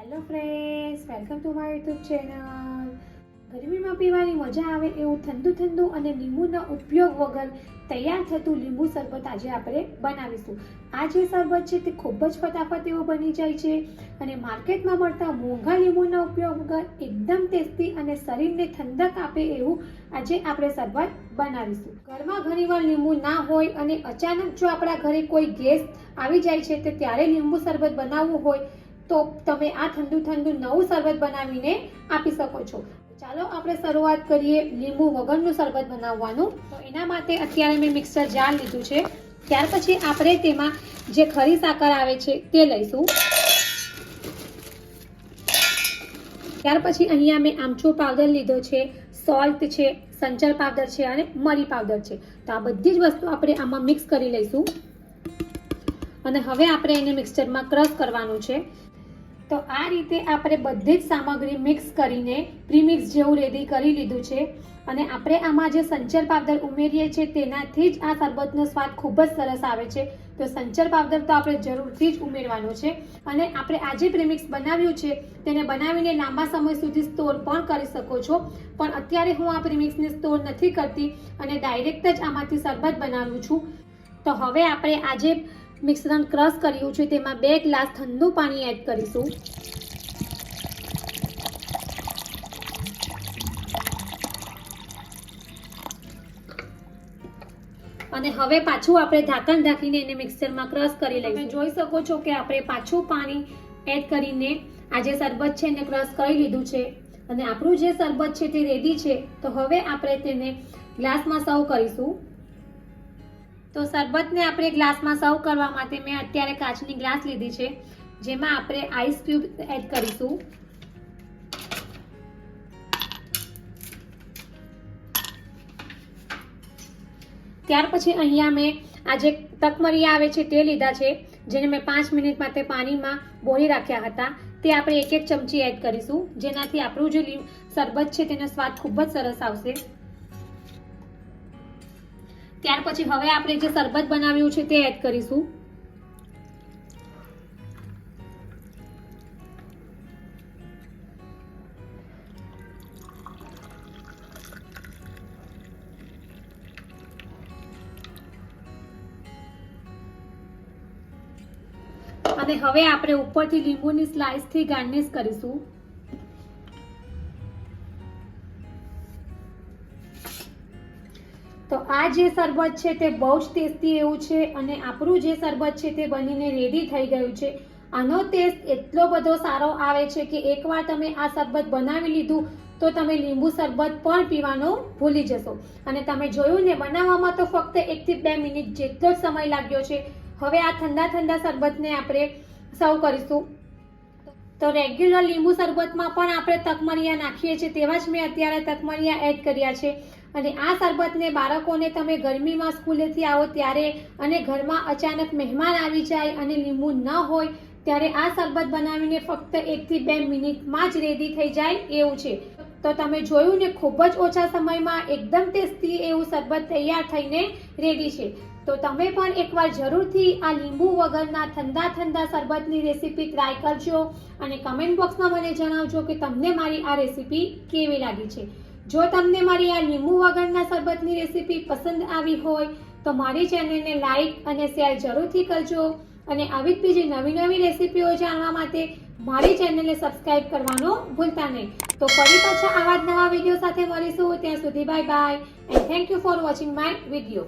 Hello friends, welcome to my YouTube channel. ગરમીમાં પીવાની મજા આવે એવું ઠંડુ અને લીંબુના ઉપયોગ વગર તૈયાર થતું લીંબુ શરબત આજે આપણે બનાવીશું. આ જે શરબત છે તે ખૂબ જ ફટાફટ એવું બની જાય છે અને માર્કેટમાં મળતા મોંઘા લીંબુના ઉપયોગ વગર એકદમ ટેસ્ટી અને શરીરને ઠંડક આપે એવું આજે આપણે શરબત બનાવીશું. ઘરમાં ઘણીવાર લીંબુ ના હોય અને અચાનક જો આપણા ઘરે કોઈ ગેસ્ટ આવી જાય છે તો ત્યારે લીંબુ શરબત બનાવવું હોય તો તમે આ ઠંડુ નવું શરબત બનાવીને આપી શકો છો. ચાલો આપણે શરૂઆત કરીએ લીંબુ વગરનું શરબત બનાવવાનું. તો એના માટે અત્યારે મેં મિક્સર જાર લીધું છે. ત્યાર પછી આપણે તેમાં જે ખરી સાકર આવે છે તે લઈશું. ત્યાર પછી અહીંયા મેં આમચૂર પાવડર લીધો છે, સોલ્ટ છે, સંચર પાવડર છે અને મરી પાવડર છે. તો આ બધી જ વસ્તુ આપણે આમાં મિક્સ કરી લઈશું અને હવે આપણે એને મિક્સચરમાં ક્રશ કરવાનું છે. તો આ રીતે આપણે બધી જ સામગ્રી મિક્સ કરીને પ્રીમિક્સ જેવું રેડી કરી લીધું છે અને આપણે આમાં જે સંચર પાવડર ઉમેરીએ છીએ તેનાથી જ આ શરબતનો સ્વાદ ખૂબ જ સરસ આવે છે. તો સંચર પાવડર તો આપણે જરૂરથી જ ઉમેરવાનો છે અને આપણે આજે પ્રીમિક્સ બનાવ્યું છે તેને બનાવીને લાંબા સમય સુધી સ્ટોર પણ કરી શકો છો. પણ અત્યારે હું આ પ્રીમિક્સને સ્ટોર નથી કરતી અને ડાયરેક્ટ જ આમાંથી શરબત બનાવું છું. તો હવે આપણે આજે મિશ્રણ ક્રશ કર્યું છે તેમાં 2 ગ્લાસ ઠંડુ પાણી એડ કરીશું. અને હવે પાછું આપણે ઢાંકણ ઢાંકીને એને મિક્સરમાં ક્રશ કરી લઈશું. તમે જોઈ શકો છો કે આપણે પાછું પાણી એડ કરીને આ જે શરબત છે એને ક્રશ કરી લીધું છે અને આપણું જે શરબત છે તે રેડી છે. તો હવે આપણે તેને ગ્લાસમાં સર્વ કરીશું. તો શરબતને આપણે ગ્લાસમાં સર્વ કરવા માટે મેં અત્યારે કાચની ગ્લાસ લીધી છે જેમાં આપણે આઈસ ક્યુબ એડ કરીશું. ત્યાર પછી અહીંયા મેં આ જે તકમરી આવે છે તે લીધા છે જેને મેં 5 મિનિટ માટે પાણીમાં બોળી રાખ્યા હતા. તે આપણે 1 ચમચી એડ કરીશું જેનાથી આપણું જે શરબત છે તેનો સ્વાદ ખૂબ જ સરસ આવશે. ત્યાર પછી હવે આપણે જે શરબત બનાવ્યું છે તે એડ કરીશું. અને હવે આપણે ઉપરથી લીંબુની સ્લાઇસથી ગાર્નિશ કરીશું. તો આ જે શરબત છે તે બહુ જ ટેસ્ટી એવું છે અને આપણું જે શરબત છે તે બનીને રેડી થઈ ગયું છે. આનો ટેસ્ટ એટલો બધો સારો આવે છે કે એકવાર તમે આ શરબત બનાવી લીધું તો તમે લીંબુ શરબત પણ પીવાનું ભૂલી જશો. અને તમે જોયું ને, બનાવવામાં તો ફક્ત 1 થી 2 મિનિટ જેટલો જ સમય લાગ્યો છે. હવે આ ઠંડા શરબતને આપણે સર્વ કરીશું. તો રેગ્યુલર લીંબુ શરબતમાં પણ આપણે તકમરિયા નાખીએ છીએ તેવા જ મેં અત્યારે તકમરિયા એડ કર્યા છે. અને આ શરબતને બાળકોને તમે ગરમીમાં સ્કૂલેથી આવો ત્યારે અને ઘરમાં અચાનક મહેમાન આવી જાય અને લીંબુ ન હોય ત્યારે આ શરબત બનાવીને ફક્ત 1 થી 2 મિનિટમાં જ રેડી થઈ જાય એવું છે. તો તમે જોયું ને, ખૂબ જ ઓછા સમયમાં એકદમ ટેસ્ટી એવું શરબત તૈયાર થઈને રેડી છે. તો તમે પણ એકવાર જરૂરથી આ લીંબુ વગરના ઠંડા શરબતની રેસીપી ટ્રાય કરજો અને કમેન્ટ બોક્સમાં મને જણાવજો કે તમને મારી આ રેસીપી કેવી લાગી છે. જો તમને મારી આ લીંબુ વગરના શરબતની રેસીપી પસંદ આવી હોય તો મારી ચેનલને લાઈક અને શેર જરૂરથી કરજો અને આવી જ બીજી નવી રેસીપીઓ જાણવા માટે મારી ચેનલને સબસ્ક્રાઇબ કરવાનું ભૂલતા નહીં. તો ફરી પાછા આવા જ નવા વિડીયો સાથે મળીશું. ત્યાં સુધી bye bye and thank you for watching my video.